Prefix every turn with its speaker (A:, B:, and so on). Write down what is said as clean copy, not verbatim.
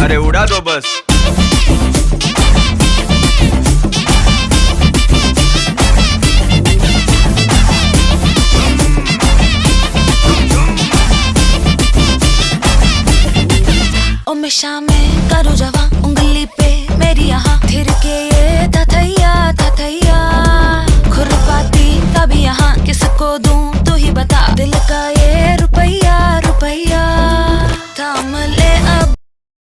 A: अरे उड़ा दो बस।
B: ओ मैं शामें करूँ जवां उंगली पे मेरी यहाँ थिर के ये था थैया खुरपाती कभी यहाँ किसको दूं तू ही बता दिल का ये रुपया थाम ले अब